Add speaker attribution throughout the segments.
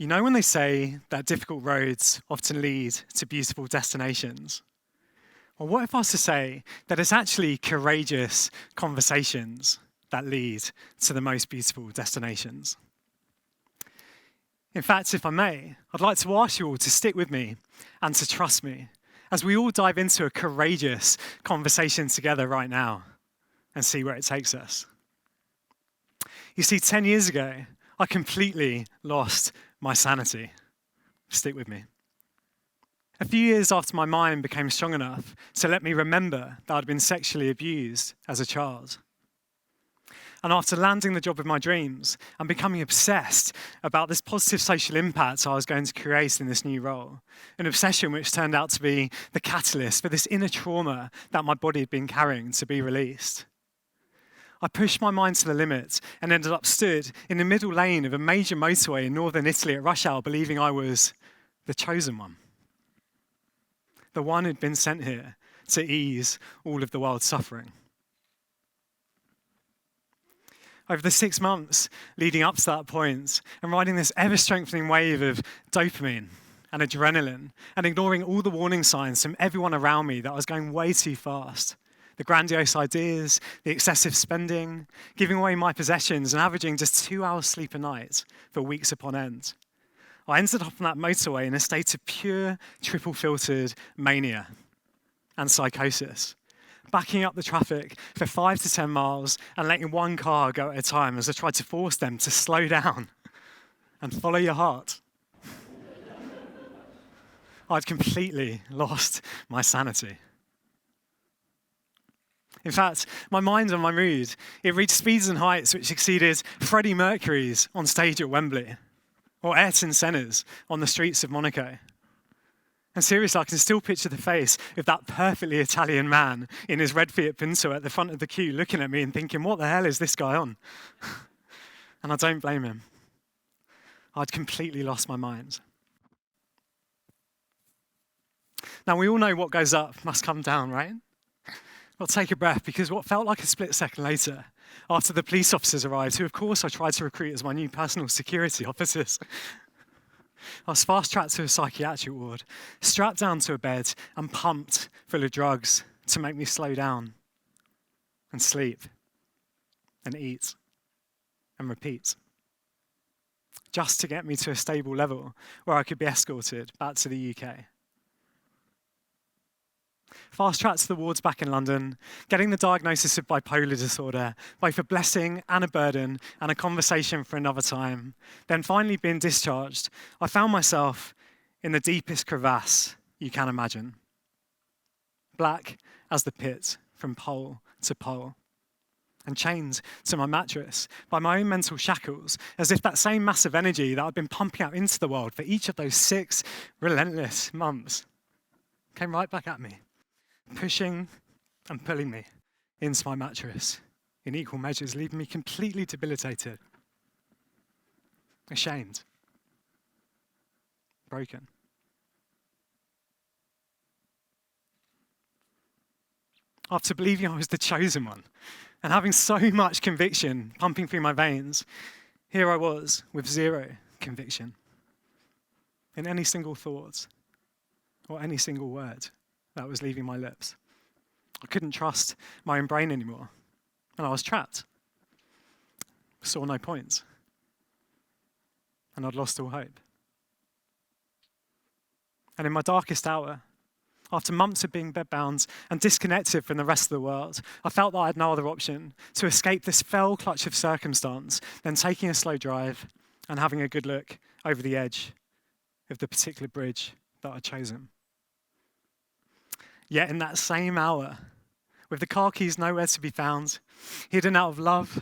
Speaker 1: You know when they say that difficult roads often lead to beautiful destinations? Well, what if I was to say that it's actually courageous conversations that lead to the most beautiful destinations? In fact, if I may, I'd like to ask you all to stick with me and to trust me as we all dive into a courageous conversation together right now and see where it takes us. You see, 10 years ago, I completely lost my sanity. Stick with me. A few years after my mind became strong enough to let me remember that I'd been sexually abused as a child. And after landing the job of my dreams and becoming obsessed about this positive social impact I was going to create in this new role, an obsession which turned out to be the catalyst for this inner trauma that my body had been carrying to be released. I pushed my mind to the limit and ended up stood in the middle lane of a major motorway in northern Italy at rush hour, believing I was the chosen one. The one who'd been sent here to ease all of the world's suffering. Over the 6 months leading up to that point, and riding this ever-strengthening wave of dopamine and adrenaline, and ignoring all the warning signs from everyone around me that I was going way too fast. The grandiose ideas, the excessive spending, giving away my possessions and averaging just 2 hours sleep a night for weeks upon end. I ended up on that motorway in a state of pure, triple-filtered mania and psychosis, backing up the traffic for 5 to 10 miles and letting one car go at a time as I tried to force them to slow down and follow your heart. I'd completely lost my sanity. In fact, my mind and my mood, it reached speeds and heights which exceeded Freddie Mercury's on stage at Wembley, or Ayrton Senna's on the streets of Monaco. And seriously, I can still picture the face of that perfectly Italian man in his red Fiat Punto at the front of the queue looking at me and thinking, what the hell is this guy on? And I don't blame him. I'd completely lost my mind. Now, we all know what goes up must come down, right? Well, take a breath, because what felt like a split second later, after the police officers arrived, who of course I tried to recruit as my new personal security officers, I was fast-tracked to a psychiatric ward, strapped down to a bed and pumped full of drugs to make me slow down and sleep and eat and repeat, just to get me to a stable level where I could be escorted back to the UK. Fast-tracked to the wards back in London, getting the diagnosis of bipolar disorder, both a blessing and a burden, and a conversation for another time. Then finally being discharged, I found myself in the deepest crevasse you can imagine. Black as the pit from pole to pole, and chained to my mattress by my own mental shackles, as if that same massive energy that I'd been pumping out into the world for each of those 6 relentless months came right back at me, pushing and pulling me into my mattress in equal measures, leaving me completely debilitated, ashamed, broken. After believing I was the chosen one and having so much conviction pumping through my veins, here I was with 0 conviction in any single thought or any single word that was leaving my lips. I couldn't trust my own brain anymore, and I was trapped. Saw no point, and I'd lost all hope. And in my darkest hour, after months of being bedbound and disconnected from the rest of the world, I felt that I had no other option to escape this fell clutch of circumstance than taking a slow drive and having a good look over the edge of the particular bridge that I'd chosen. Yet in that same hour, with the car keys nowhere to be found, hidden out of love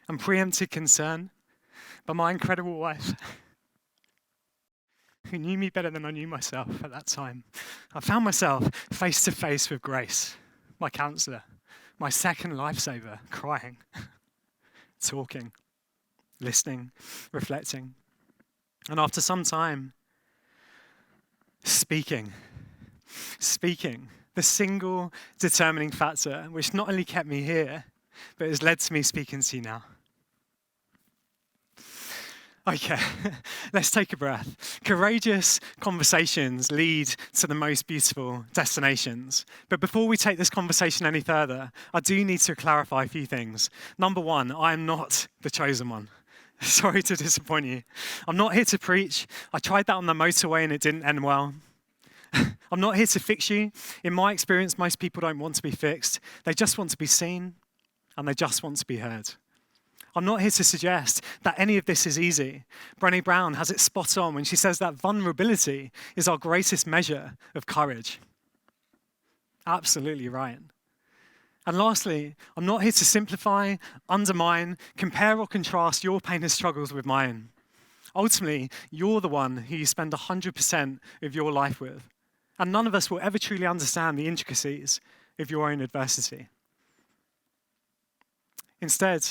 Speaker 1: and preempted concern by my incredible wife, who knew me better than I knew myself at that time, I found myself face to face with Grace, my counsellor, my second lifesaver, crying, talking, listening, reflecting. And after some time, speaking, the single determining factor which not only kept me here, but has led to me speaking to you now. Okay, let's take a breath. Courageous conversations lead to the most beautiful destinations. But before we take this conversation any further, I do need to clarify a few things. Number one, I am not the chosen one. Sorry to disappoint you. I'm not here to preach. I tried that on the motorway and it didn't end well. I'm not here to fix you. In my experience, most people don't want to be fixed. They just want to be seen and they just want to be heard. I'm not here to suggest that any of this is easy. Brené Brown has it spot on when she says that vulnerability is our greatest measure of courage. Absolutely right. And lastly, I'm not here to simplify, undermine, compare or contrast your pain and struggles with mine. Ultimately, you're the one who you spend 100% of your life with. And none of us will ever truly understand the intricacies of your own adversity. Instead,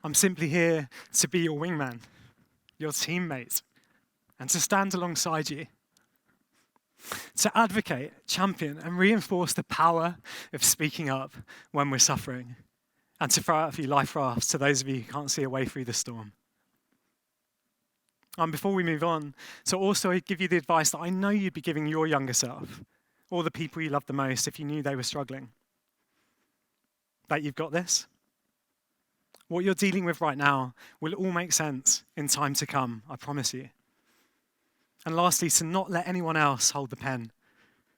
Speaker 1: I'm simply here to be your wingman, your teammate, and to stand alongside you. To advocate, champion, and reinforce the power of speaking up when we're suffering, and to throw out a few life rafts to those of you who can't see a way through the storm. Before we move on, to also give you the advice that I know you'd be giving your younger self, or the people you love the most if you knew they were struggling. That you've got this. What you're dealing with right now will all make sense in time to come, I promise you. And lastly, to not let anyone else hold the pen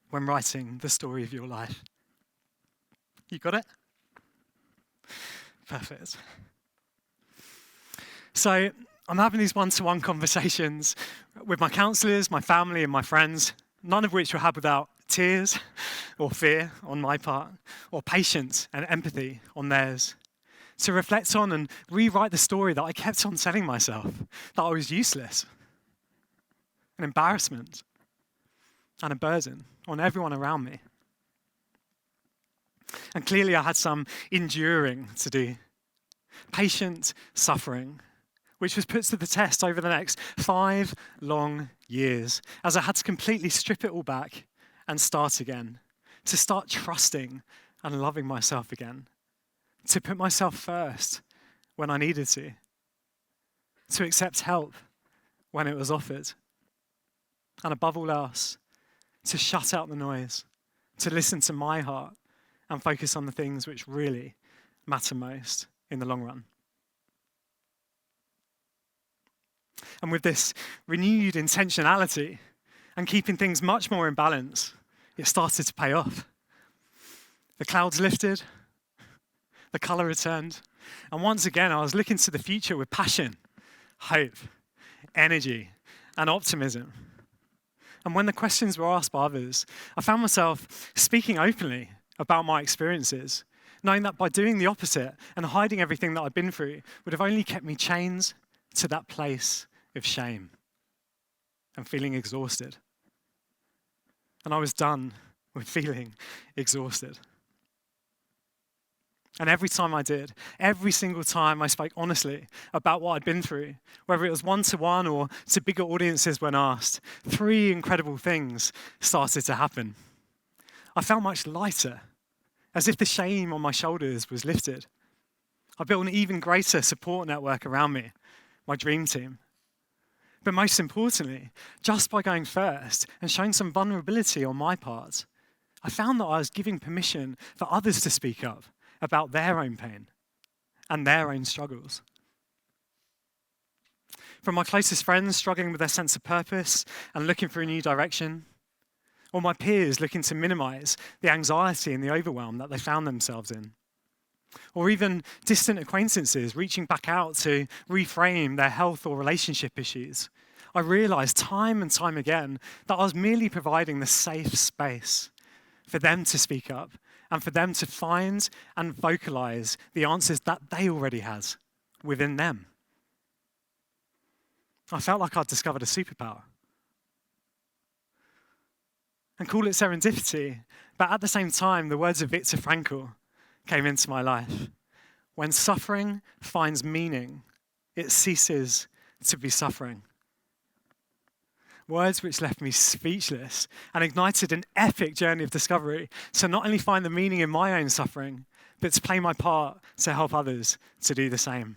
Speaker 1: when writing the story of your life. You got it? Perfect. So I'm having these one-to-one conversations with my counselors, my family, and my friends, none of which were had without tears or fear on my part, or patience and empathy on theirs. To reflect on and rewrite the story that I kept on telling myself, that I was useless, an embarrassment, and a burden on everyone around me. And clearly I had some enduring to do, patient suffering, which was put to the test over the next 5 long years, as I had to completely strip it all back and start again, to start trusting and loving myself again. To put myself first when I needed to accept help when it was offered, and above all else, to shut out the noise, to listen to my heart and focus on the things which really matter most in the long run. And with this renewed intentionality and keeping things much more in balance, it started to pay off. The clouds lifted, the colour returned, and once again I was looking to the future with passion, hope, energy, and optimism. And when the questions were asked by others, I found myself speaking openly about my experiences, knowing that by doing the opposite and hiding everything that I'd been through would have only kept me chained to that place of shame and feeling exhausted. And I was done with feeling exhausted. And every time I did, every single time I spoke honestly about what I'd been through, whether it was one-to-one or to bigger audiences when asked, 3 incredible things started to happen. I felt much lighter, as if the shame on my shoulders was lifted. I built an even greater support network around me, my dream team. But most importantly, just by going first and showing some vulnerability on my part, I found that I was giving permission for others to speak up about their own pain and their own struggles. From my closest friends struggling with their sense of purpose and looking for a new direction, or my peers looking to minimize the anxiety and the overwhelm that they found themselves in, or even distant acquaintances reaching back out to reframe their health or relationship issues, I realized time and time again that I was merely providing the safe space for them to speak up and for them to find and vocalize the answers that they already had within them. I felt like I'd discovered a superpower. And call it serendipity, but at the same time, the words of Viktor Frankl came into my life. When suffering finds meaning, it ceases to be suffering. Words which left me speechless and ignited an epic journey of discovery to not only find the meaning in my own suffering, but to play my part to help others to do the same.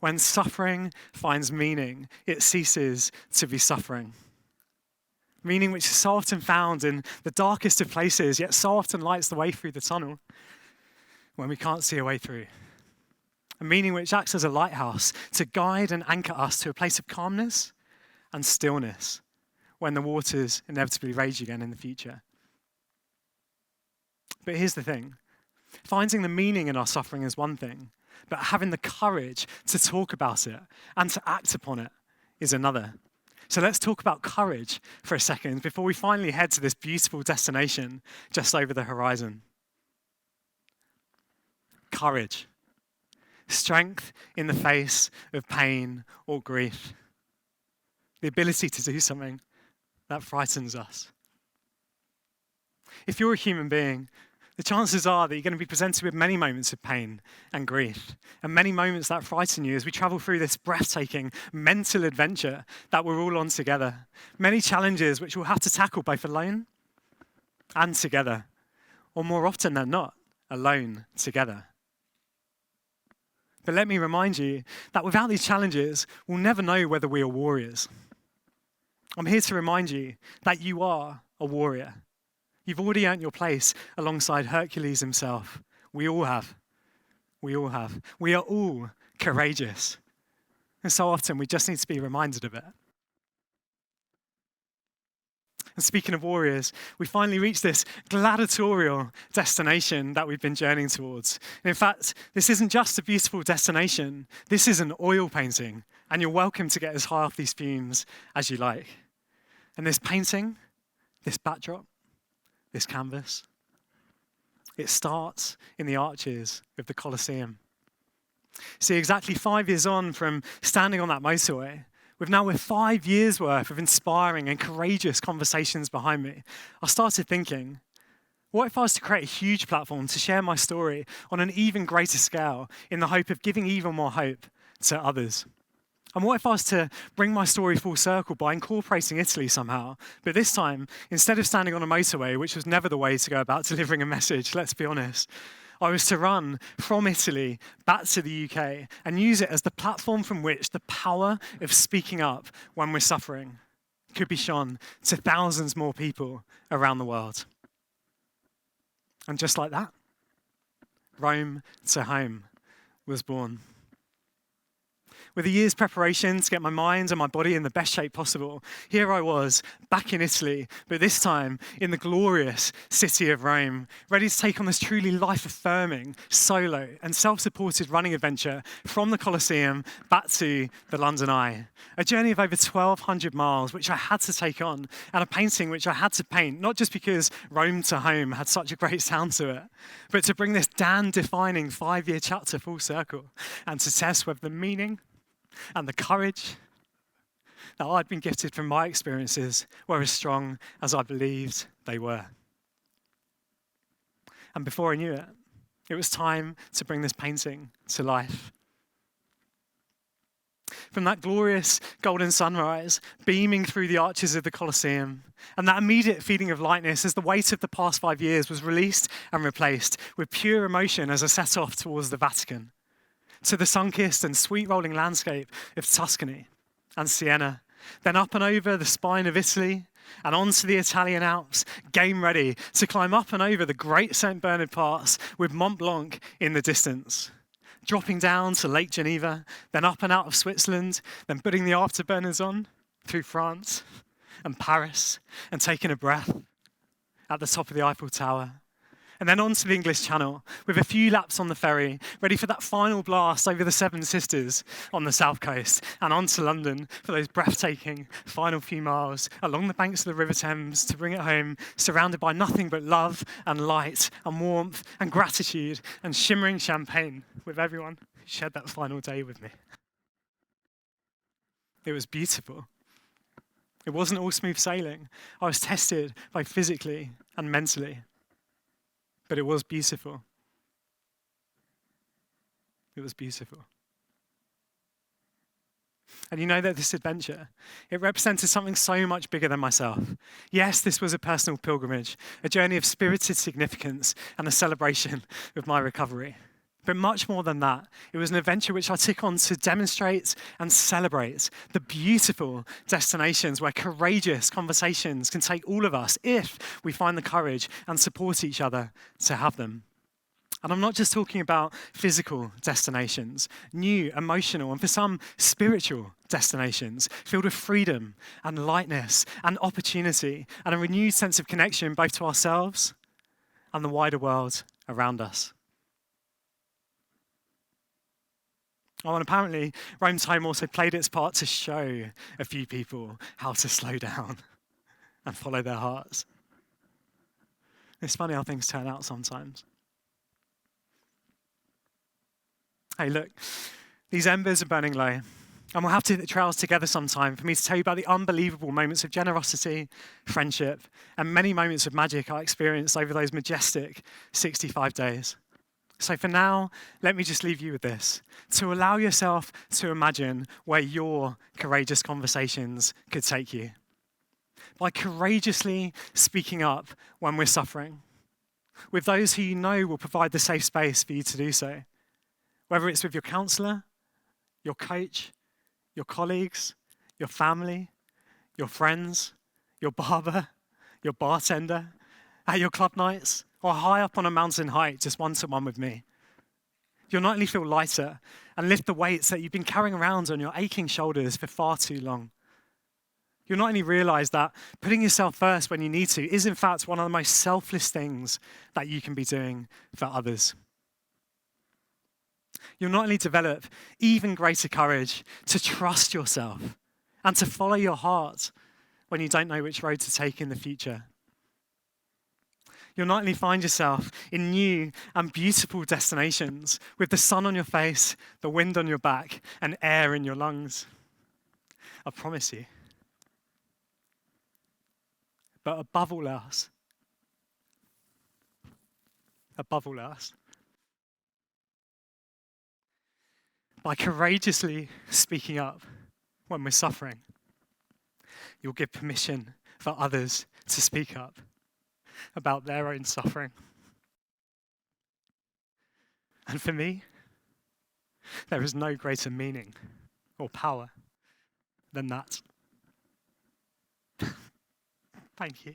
Speaker 1: When suffering finds meaning, it ceases to be suffering. Meaning which is so often found in the darkest of places, yet so often lights the way through the tunnel when we can't see a way through. A meaning which acts as a lighthouse to guide and anchor us to a place of calmness and stillness when the waters inevitably rage again in the future. But here's the thing. Finding the meaning in our suffering is one thing, but having the courage to talk about it and to act upon it is another. So let's talk about courage for a second before we finally head to this beautiful destination just over the horizon. Courage. Strength in the face of pain or grief. The ability to do something that frightens us. If you're a human being, the chances are that you're going to be presented with many moments of pain and grief, and many moments that frighten you as we travel through this breathtaking mental adventure that we're all on together. Many challenges which we'll have to tackle both alone and together, or more often than not, alone together. But let me remind you that without these challenges, we'll never know whether we are warriors. I'm here to remind you that you are a warrior. You've already earned your place alongside Hercules himself. We all have. We all have. We are all courageous. And so often we just need to be reminded of it. And speaking of warriors, we finally reached this gladiatorial destination that we've been journeying towards. And in fact, this isn't just a beautiful destination. This is an oil painting. And you're welcome to get as high off these fumes as you like. And this painting, this backdrop, this canvas, it starts in the arches of the Colosseum. See, exactly 5 years on from standing on that motorway, with 5 years worth of inspiring and courageous conversations behind me, I started thinking, what if I was to create a huge platform to share my story on an even greater scale in the hope of giving even more hope to others? And what if I was to bring my story full circle by incorporating Italy somehow? But this time, instead of standing on a motorway, which was never the way to go about delivering a message, let's be honest, I was to run from Italy back to the UK and use it as the platform from which the power of speaking up when we're suffering could be shown to thousands more people around the world. And just like that, Rome to Home was born. With a year's preparation to get my mind and my body in the best shape possible, here I was, back in Italy, but this time in the glorious city of Rome, ready to take on this truly life-affirming, solo and self-supported running adventure from the Colosseum back to the London Eye. A journey of over 1,200 miles, which I had to take on, and a painting which I had to paint, not just because Rome to Home had such a great sound to it, but to bring this Dan-defining 5-year chapter full circle and to test whether the meaning and the courage that I'd been gifted from my experiences were as strong as I believed they were. And before I knew it, it was time to bring this painting to life. From that glorious golden sunrise beaming through the arches of the Colosseum, and that immediate feeling of lightness as the weight of the past 5 years was released and replaced with pure emotion as I set off towards the Vatican, to the sun-kissed and sweet rolling landscape of Tuscany and Siena, then up and over the spine of Italy and onto the Italian Alps, game ready to climb up and over the great St. Bernard Pass with Mont Blanc in the distance, dropping down to Lake Geneva, then up and out of Switzerland, then putting the afterburners on through France and Paris and taking a breath at the top of the Eiffel Tower. And then onto the English Channel with a few laps on the ferry, ready for that final blast over the Seven Sisters on the south coast, and onto London for those breathtaking final few miles along the banks of the River Thames to bring it home, surrounded by nothing but love and light and warmth and gratitude and shimmering champagne with everyone who shared that final day with me. It was beautiful. It wasn't all smooth sailing. I was tested both physically and mentally. But it was beautiful. It was beautiful. And you know that this adventure, it represented something so much bigger than myself. Yes, this was a personal pilgrimage, a journey of spirited significance and a celebration of my recovery. But much more than that, it was an adventure which I took on to demonstrate and celebrate the beautiful destinations where courageous conversations can take all of us if we find the courage and support each other to have them. And I'm not just talking about physical destinations, new, emotional, and for some, spiritual destinations filled with freedom and lightness and opportunity and a renewed sense of connection both to ourselves and the wider world around us. Oh, and apparently, Rome Time also played its part to show a few people how to slow down and follow their hearts. It's funny how things turn out sometimes. Hey, look, these embers are burning low, and we'll have to hit the trails together sometime for me to tell you about the unbelievable moments of generosity, friendship, and many moments of magic I experienced over those majestic 65 days. So for now, let me just leave you with this, to allow yourself to imagine where your courageous conversations could take you. By courageously speaking up when we're suffering, with those who you know will provide the safe space for you to do so. Whether it's with your counselor, your coach, your colleagues, your family, your friends, your barber, your bartender, at your club nights, or high up on a mountain height, just one-to-one with me. You'll not only feel lighter and lift the weights that you've been carrying around on your aching shoulders for far too long. You'll not only realize that putting yourself first when you need to is in fact one of the most selfless things that you can be doing for others. You'll not only develop even greater courage to trust yourself and to follow your heart when you don't know which road to take in the future. You'll not only find yourself in new and beautiful destinations with the sun on your face, the wind on your back, and air in your lungs. I promise you. But above all else, by courageously speaking up when we're suffering, you'll give permission for others to speak up about their own suffering. And for me, there is no greater meaning or power than that. Thank you.